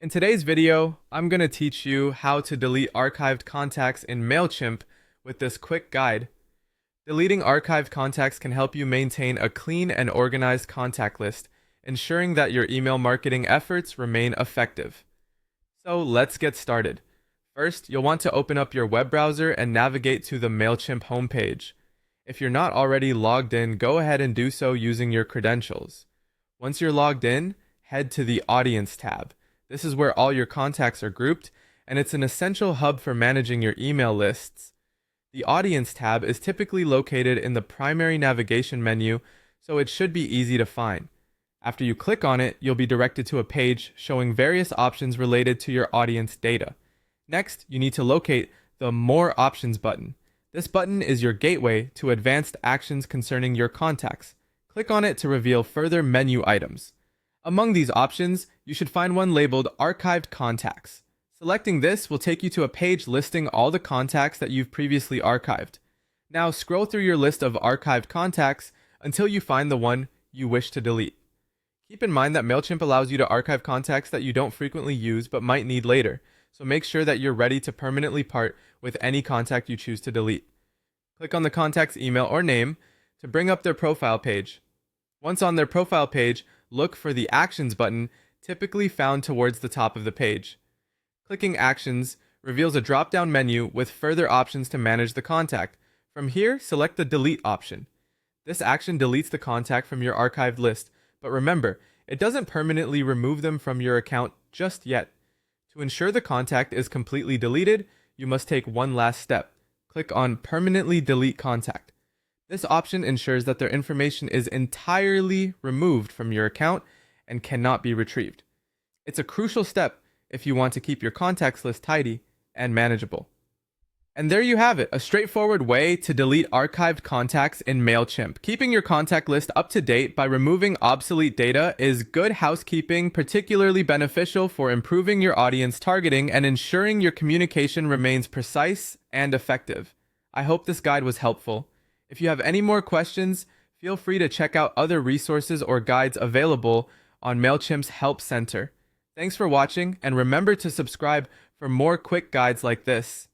In today's video, I'm going to teach you how to delete archived contacts in Mailchimp with this quick guide. Deleting archived contacts can help you maintain a clean and organized contact list, ensuring that your email marketing efforts remain effective. So let's get started. First, you'll want to open up your web browser and navigate to the Mailchimp homepage. If you're not already logged in, go ahead and do so using your credentials. Once you're logged in, head to the Audience tab. This is where all your contacts are grouped, and it's an essential hub for managing your email lists. The Audience tab is typically located in the primary navigation menu, so it should be easy to find. After you click on it, you'll be directed to a page showing various options related to your audience data. Next, you need to locate the More Options button. This button is your gateway to advanced actions concerning your contacts. Click on it to reveal further menu items. Among these options, you should find one labeled Archived Contacts. Selecting this will take you to a page listing all the contacts that you've previously archived. Now scroll through your list of archived contacts until you find the one you wish to delete. Keep in mind that Mailchimp allows you to archive contacts that you don't frequently use but might need later, so make sure that you're ready to permanently part with any contact you choose to delete. Click on the contact's email or name to bring up their profile page. Once on their profile page, look for the Actions button, typically found towards the top of the page. Clicking Actions reveals a drop-down menu with further options to manage the contact. From here, select the Delete option. This action deletes the contact from your archived list, but remember, it doesn't permanently remove them from your account just yet. To ensure the contact is completely deleted, you must take one last step. Click on Permanently Delete Contact. This option ensures that their information is entirely removed from your account and cannot be retrieved. It's a crucial step if you want to keep your contacts list tidy and manageable. And there you have it, a straightforward way to delete archived contacts in Mailchimp. Keeping your contact list up to date by removing obsolete data is good housekeeping, particularly beneficial for improving your audience targeting and ensuring your communication remains precise and effective. I hope this guide was helpful. If you have any more questions, feel free to check out other resources or guides available on Mailchimp's Help Center. Thanks for watching, and remember to subscribe for more quick guides like this.